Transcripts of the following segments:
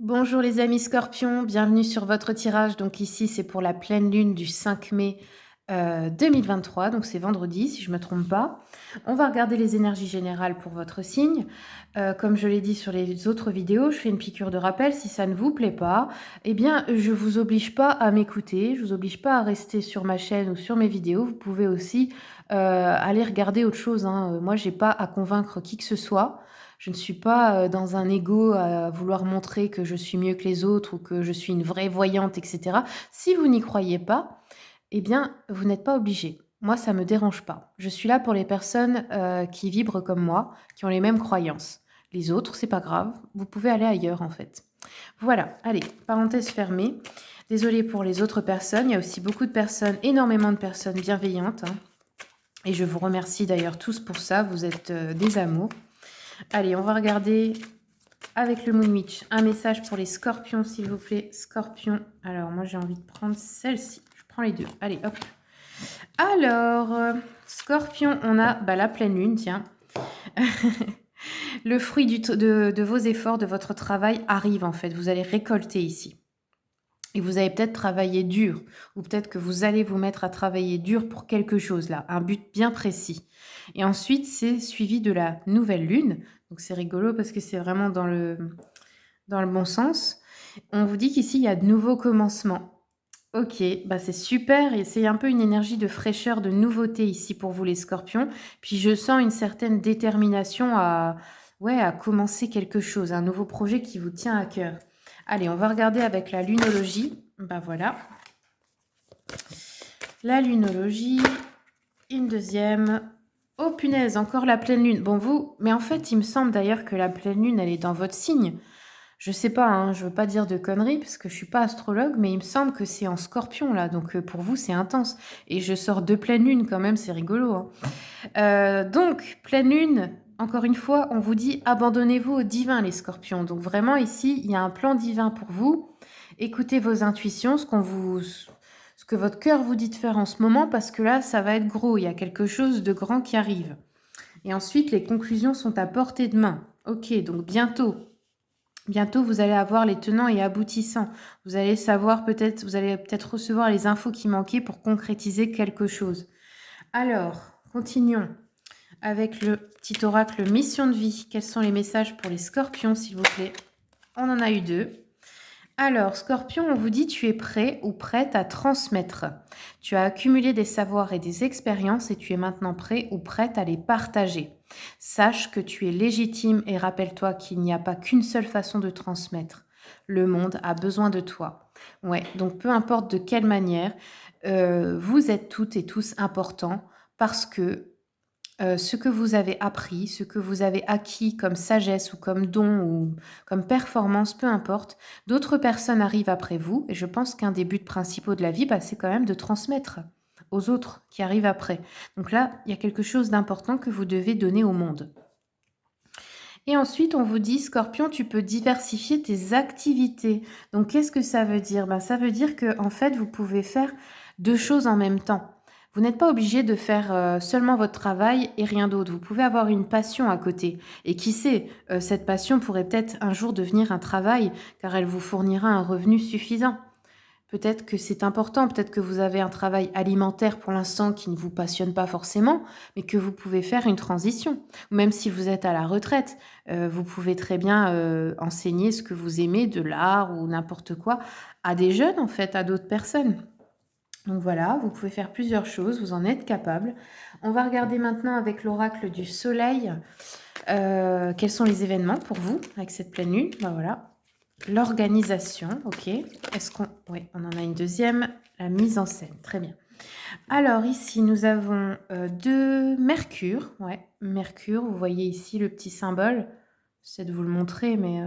Bonjour les amis scorpions, bienvenue sur votre tirage. Donc ici, c'est pour la pleine lune du 5 mai 2023, donc c'est vendredi si je ne me trompe pas. On va regarder les énergies générales pour votre signe. Comme je l'ai dit sur les autres vidéos, je fais une piqûre de rappel. Si ça ne vous plaît pas, eh bien, je vous oblige pas à m'écouter, je vous oblige pas à rester sur ma chaîne ou sur mes vidéos. Vous pouvez aussi aller regarder autre chose, hein. Moi, j'ai pas à convaincre qui que ce soit. Je ne suis pas dans un ego à vouloir montrer que je suis mieux que les autres ou que je suis une vraie voyante, etc. Si vous n'y croyez pas, eh bien, vous n'êtes pas obligé. Moi, ça ne me dérange pas. Je suis là pour les personnes qui vibrent comme moi, qui ont les mêmes croyances. Les autres, c'est pas grave. Vous pouvez aller ailleurs, en fait. Voilà. Allez, parenthèse fermée. Désolée pour les autres personnes. Il y a aussi beaucoup de personnes, énormément de personnes bienveillantes, hein. Et je vous remercie d'ailleurs tous pour ça. Vous êtes des amours. Allez, on va regarder avec le Moon Witch un message pour les scorpions, s'il vous plaît. Scorpion. Alors, moi, j'ai envie de prendre celle-ci. Je prends les deux. Allez, hop. Alors, scorpion, on a la pleine lune, tiens. Le fruit de vos efforts, de votre travail arrive, en fait. Vous allez récolter ici. Et vous avez peut-être travaillé dur, ou peut-être que vous allez vous mettre à travailler dur pour quelque chose, là, un but bien précis. Et ensuite, c'est suivi de la nouvelle lune. Donc, c'est rigolo parce que c'est vraiment dans le bon sens. On vous dit qu'ici, il y a de nouveaux commencements. Ok, c'est super et c'est un peu une énergie de fraîcheur, de nouveauté ici pour vous les scorpions. Puis je sens une certaine détermination à commencer quelque chose, un nouveau projet qui vous tient à cœur. Allez, on va regarder avec la lunologie. Voilà. La lunologie, une deuxième. Oh punaise, encore la pleine lune. Bon, mais en fait, il me semble d'ailleurs que la pleine lune, elle est dans votre signe. Je sais pas, hein, je veux pas dire de conneries parce que je suis pas astrologue, mais il me semble que c'est en scorpion là, donc pour vous c'est intense. Et je sors de pleine lune quand même, c'est rigolo, hein. Donc, pleine lune, encore une fois, on vous dit abandonnez-vous au divin les scorpions. Donc vraiment ici, il y a un plan divin pour vous. Écoutez vos intuitions, ce que votre cœur vous dit de faire en ce moment, parce que là, ça va être gros, il y a quelque chose de grand qui arrive. Et ensuite, les conclusions sont à portée de main. Ok, donc bientôt. Bientôt, vous allez avoir les tenants et aboutissants. Vous allez vous allez peut-être recevoir les infos qui manquaient pour concrétiser quelque chose. Alors, continuons avec le petit oracle mission de vie. Quels sont les messages pour les scorpions, s'il vous plaît? On en a eu deux. Alors, scorpion, on vous dit tu es prêt ou prête à transmettre. Tu as accumulé des savoirs et des expériences et tu es maintenant prêt ou prête à les partager. Sache que tu es légitime et rappelle-toi qu'il n'y a pas qu'une seule façon de transmettre. Le monde a besoin de toi. Ouais, donc peu importe de quelle manière, vous êtes toutes et tous importants parce que ce que vous avez appris, ce que vous avez acquis comme sagesse ou comme don ou comme performance, peu importe, d'autres personnes arrivent après vous et je pense qu'un des buts principaux de la vie, c'est quand même de transmettre aux autres qui arrivent après. Donc là, il y a quelque chose d'important que vous devez donner au monde. Et ensuite, on vous dit, Scorpion, tu peux diversifier tes activités. Donc, qu'est-ce que ça veut dire? Ça veut dire que en fait, vous pouvez faire deux choses en même temps. Vous n'êtes pas obligé de faire seulement votre travail et rien d'autre. Vous pouvez avoir une passion à côté. Et qui sait, cette passion pourrait peut-être un jour devenir un travail, car elle vous fournira un revenu suffisant. Peut-être que c'est important, peut-être que vous avez un travail alimentaire pour l'instant qui ne vous passionne pas forcément, mais que vous pouvez faire une transition. Ou même si vous êtes à la retraite, vous pouvez très bien enseigner ce que vous aimez, de l'art ou n'importe quoi, à des jeunes en fait, à d'autres personnes. Donc voilà, vous pouvez faire plusieurs choses, vous en êtes capable. On va regarder maintenant avec l'oracle du soleil, quels sont les événements pour vous avec cette pleine lune. Voilà. L'organisation, ok. Oui, on en a une deuxième. La mise en scène, très bien. Alors ici, nous avons deux Mercure. Ouais, Mercure, vous voyez ici le petit symbole. J'essaie de vous le montrer, mais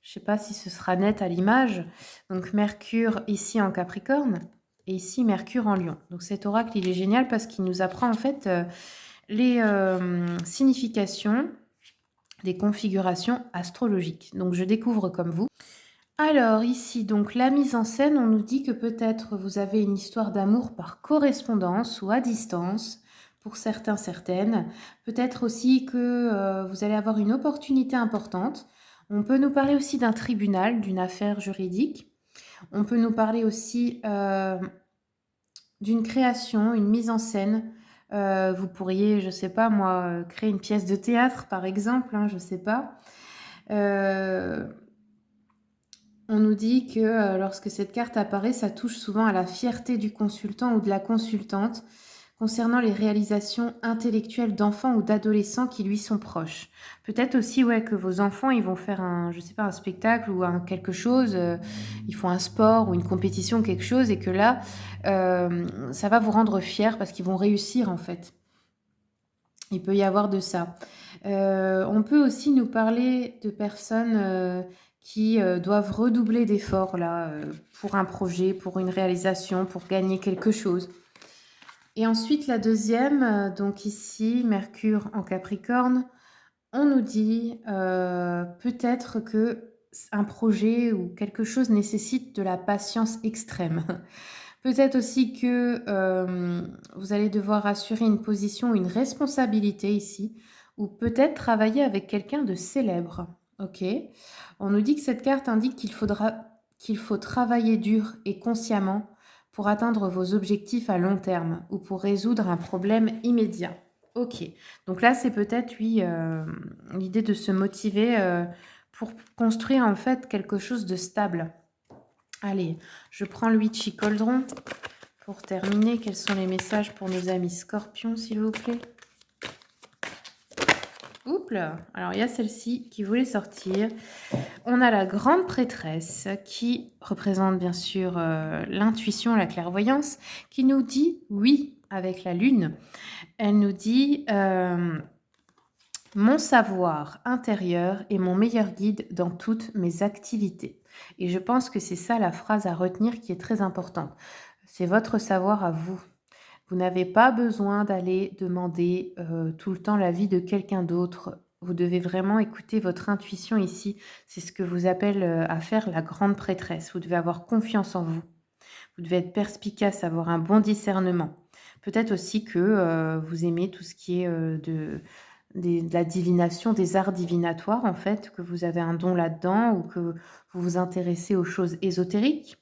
je ne sais pas si ce sera net à l'image. Donc Mercure ici en Capricorne et ici Mercure en Lion. Donc cet oracle, il est génial parce qu'il nous apprend en fait les significations des configurations astrologiques. Donc je découvre comme vous. Alors ici, donc la mise en scène, on nous dit que peut-être vous avez une histoire d'amour par correspondance ou à distance, pour certains, certaines. Peut-être aussi que vous allez avoir une opportunité importante. On peut nous parler aussi d'un tribunal, d'une affaire juridique. On peut nous parler aussi, d'une création, une mise en scène. Vous pourriez, je sais pas moi, créer une pièce de théâtre par exemple, hein, je sais pas. Heu, on nous dit que, lorsque cette carte apparaît, ça touche souvent à la fierté du consultant ou de la consultante concernant les réalisations intellectuelles d'enfants ou d'adolescents qui lui sont proches. Peut-être aussi, ouais, que vos enfants, ils vont faire un, je sais pas, un spectacle ou un quelque chose, ils font un sport ou une compétition, quelque chose et que là, ça va vous rendre fiers parce qu'ils vont réussir, en fait. Il peut y avoir de ça. On peut aussi nous parler de personnes, qui, doivent redoubler d'efforts là, pour un projet, pour une réalisation, pour gagner quelque chose. Et ensuite la deuxième, donc ici Mercure en Capricorne, on nous dit, peut-être que un projet ou quelque chose nécessite de la patience extrême. Peut-être aussi que, vous allez devoir assurer une position, une responsabilité ici ou peut-être travailler avec quelqu'un de célèbre. OK. On nous dit que cette carte indique qu'il faut travailler dur et consciemment pour atteindre vos objectifs à long terme ou pour résoudre un problème immédiat. OK. Donc là, c'est peut-être, oui, l'idée de se motiver, pour construire en fait quelque chose de stable. Allez, je prends le Witchy Cauldron pour terminer. Quels sont les messages pour nos amis scorpions, s'il vous plaît? Oups là! Alors, il y a celle-ci qui voulait sortir. On a la grande prêtresse qui représente bien sûr l'intuition, la clairvoyance, qui nous dit oui avec la lune. Elle nous dit mon savoir intérieur est mon meilleur guide dans toutes mes activités. Et je pense que c'est ça la phrase à retenir qui est très importante. C'est votre savoir à vous. Vous n'avez pas besoin d'aller demander, tout le temps l'avis de quelqu'un d'autre. Vous devez vraiment écouter votre intuition ici. C'est ce que vous appelle, à faire la grande prêtresse. Vous devez avoir confiance en vous. Vous devez être perspicace, avoir un bon discernement. Peut-être aussi que, vous aimez tout ce qui est, de la divination, des arts divinatoires en fait, que vous avez un don là-dedans ou que vous vous intéressez aux choses ésotériques.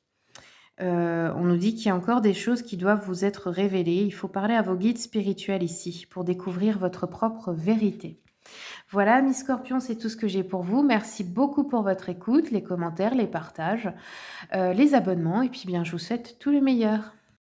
On nous dit qu'il y a encore des choses qui doivent vous être révélées. Il faut parler à vos guides spirituels ici pour découvrir votre propre vérité. Voilà, mes scorpions, c'est tout ce que j'ai pour vous. Merci beaucoup pour votre écoute, les commentaires, les partages, les abonnements et puis bien, je vous souhaite tout le meilleur.